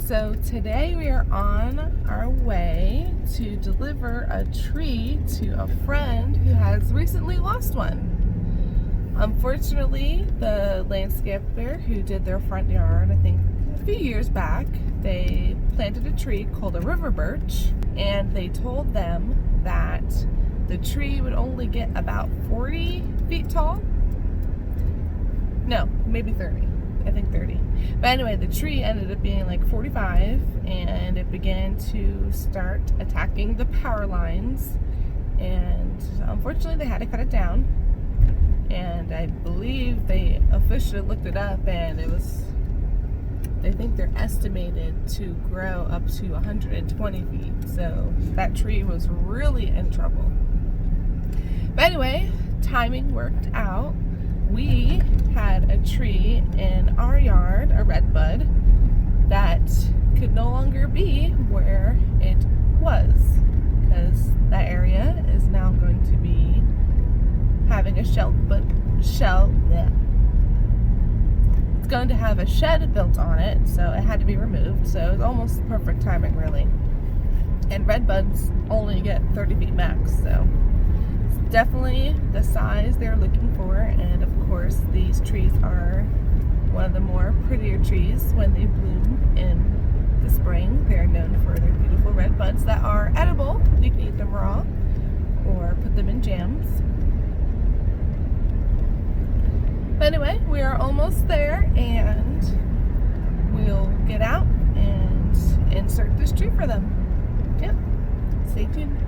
So today we are on our way to deliver a tree to a friend who has recently lost one. Unfortunately, the landscaper who did their front yard, I think a few years back, they planted a tree called a river birch, and they told them that the tree would only get about 40 feet tall. No, maybe 30. I think 30. But anyway, the tree ended up being like 45, and it began to start attacking the power lines, and unfortunately they had to cut it down. And I believe they officially looked it up, and they think they're estimated to grow up to 120 feet. So that tree was really in trouble. But anyway, timing worked out. We had a tree in our yard, a redbud, that could no longer be where it was, because that area is now going to be having a it's going to have a shed built on it, so it had to be removed. So it was almost perfect timing, really. And redbuds only get 30 feet max, so it's definitely the size they're looking for. And of course, these trees are one of the more prettier trees when they bloom in the spring. They're known for their beautiful red buds that are edible. You can eat them raw or put them in jams. But anyway, we are almost there, and we'll get out and insert this tree for them. Yep, stay tuned.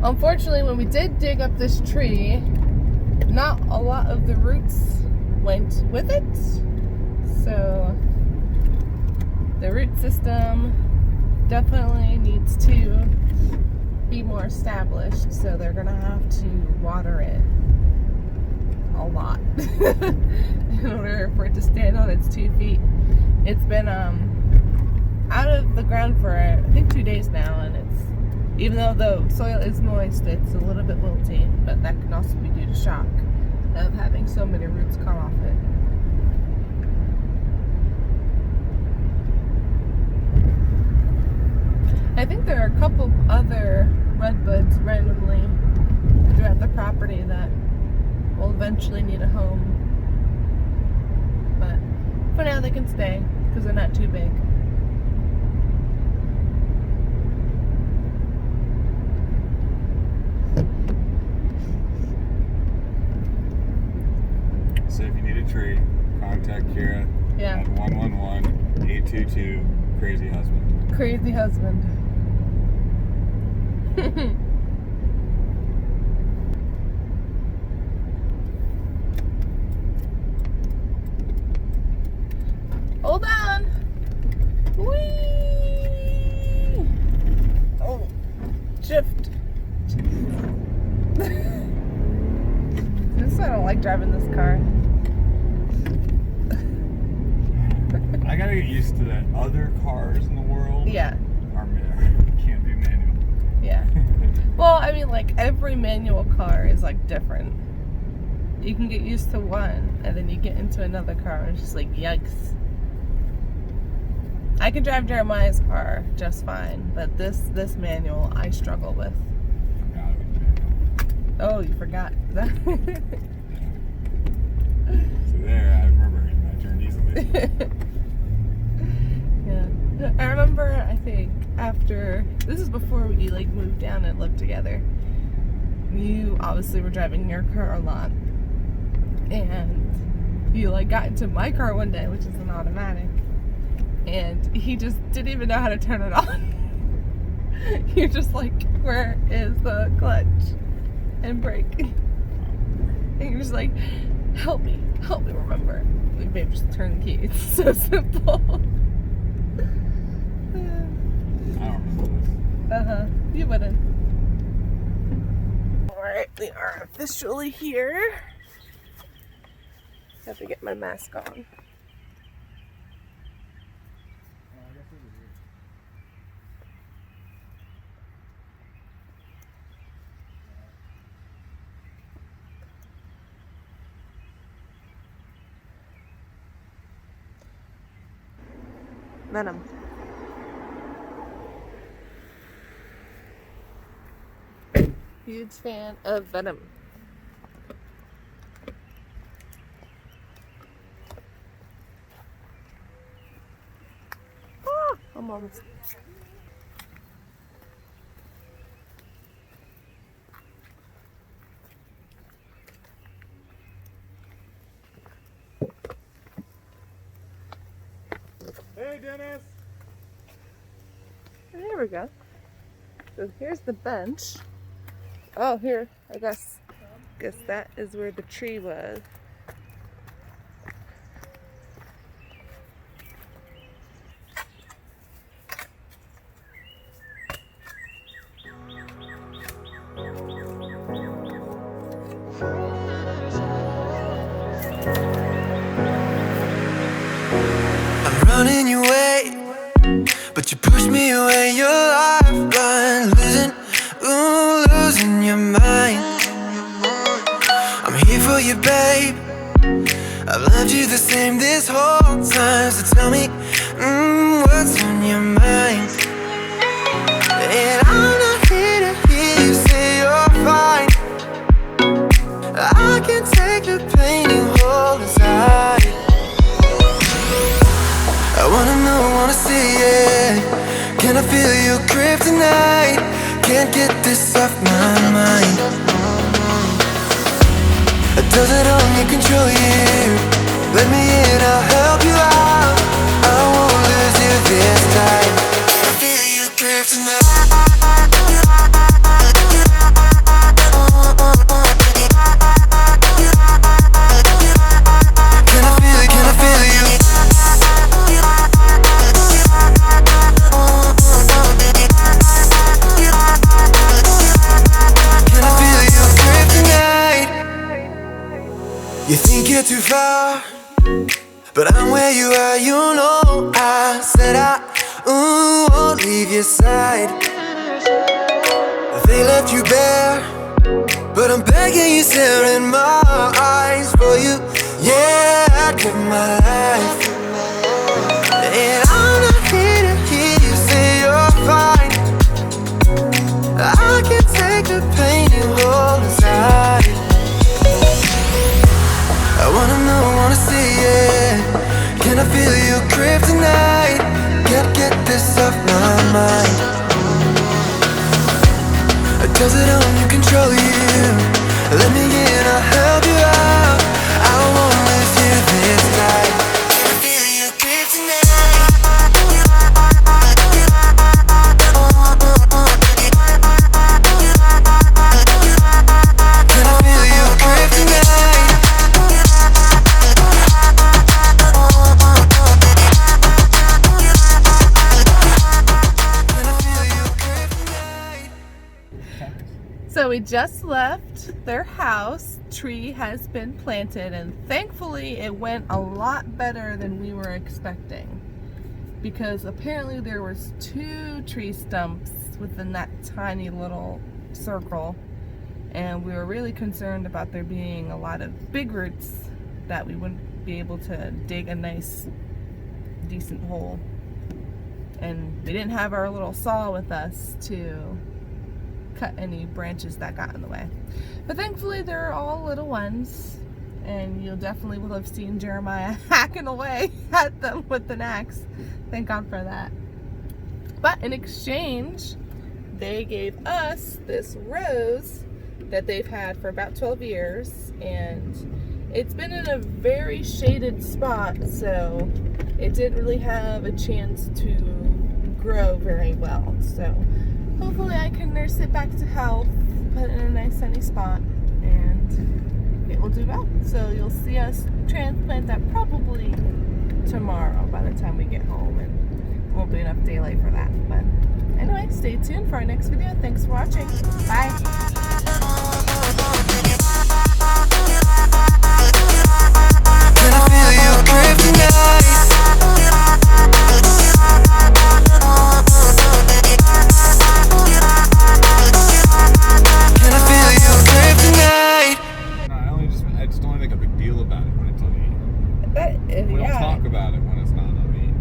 Unfortunately, when we did dig up this tree, not a lot of the roots went with it. So the root system definitely needs to be more established. So they're gonna have to water it a lot in order for it to stand on its 2 feet. It's been out of the ground for I think 2 days now, and even though the soil is moist, it's a little bit wilty, but that can also be due to shock of having so many roots come off it. I think there are a couple other redbuds randomly throughout the property that will eventually need a home. But for now they can stay because they're not too big. So if you need a tree, contact Kira at 111-822-CRAZY-HUSBAND. Crazy husband. Hold on. Whee! Oh, shift. I don't like driving this car. I gotta get used to that. Other cars in the world Yeah. can't do manual. Yeah. Well, I mean, like, every manual car is, like, different. You can get used to one, and then you get into another car, and it's just like, yikes. I can drive Jeremiah's car just fine, but this manual I struggle with. Forgot it was manual. Oh, you forgot. So there, I remember it. I turned easily. Yeah. I remember, I think, after, this is before we, like, moved down and lived together. You obviously were driving your car a lot. And you, like, got into my car one day, which is an automatic. And he just didn't even know how to turn it on. You're just like, where is the clutch and brake? And you're just like, help me remember. Like, babe, just turn the key. It's so simple. I don't remember this. You wouldn't. Alright, we are officially here. Have to get my mask on. Venom. Huge fan of Venom. Ah, I'm almost. Hey, Dennis! There we go. So here's the bench. Oh, here, I guess that is where the tree was. I'm running your way, but you push me away. Your lifeline, losing your mind. I'm here for you, babe. I've loved you the same this whole time. So tell me, what's on your mind? And I'm not here to hear you say you're fine. I can take the pain you hold inside. I wanna know, wanna see it. Can I feel your kryptonite? Can't get this off my mind. Does it only control you? Let me in, I'll help you out. I won't lose you this time. Can I feel your kryptonite? Can I feel it, can I feel you? You think you're too far, but I'm where you are, you know. I said I won't leave your side. They left you bare, but I'm begging you, stare in my eyes for you. Yeah, I'd give my life. And I'm not here to hear you say you're fine. I can take the pain you hold inside. I wanna know, wanna see it. Can I feel your kryptonite? Can't get this off my mind. Does it only control you? Let me in, I'll help you out. I won't lose you this time. Can I feel your kryptonite? Can I feel your kryptonite? So we just left their house. Tree has been planted, and thankfully it went a lot better than we were expecting, because apparently there was 2 tree stumps within that tiny little circle, and we were really concerned about there being a lot of big roots that we wouldn't be able to dig a nice decent hole, and we didn't have our little saw with us to cut any branches that got in the way. But thankfully they're all little ones, and you'll definitely will have seen Jeremiah hacking away at them with an axe. Thank God for that. But in exchange, they gave us this rose that they've had for about 12 years, and it's been in a very shaded spot, so it didn't really have a chance to grow very well. So hopefully I can nurse it back to health, put it in a nice sunny spot, and it will do well. So you'll see us transplant that probably tomorrow by the time we get home, and won't be enough daylight for that. But anyway, stay tuned for our next video. Thanks for watching. Bye. Can I feel your kryptonite? Can I feel your kryptonite? No, I just don't make a big deal about it when it's on me. We don't Yeah, talk about it when it's not on me.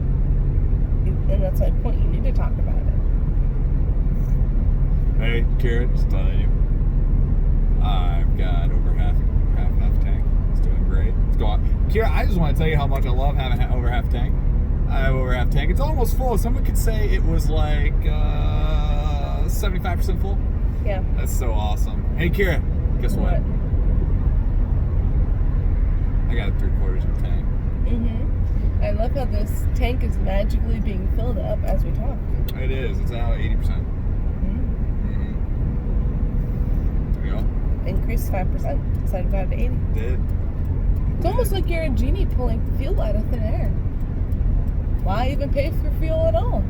and that's my point. You need to talk about it. Hey, Kira, just telling you. I've got over half tank. It's doing great. It's going. Kira, I just want to tell you how much I love having over half tank. I have over half tank. It's almost full. Someone could say it was like 75% full. Yeah. That's so awesome. Hey, Kira, guess what? I got a 3/4 of a tank. I love how this tank is magically being filled up as we talk. It is. It's now 80%. There you go. Increased 5%, 75 to 80. Did. It's almost like you're a genie pulling fuel out of thin air. Why even pay for fuel at all?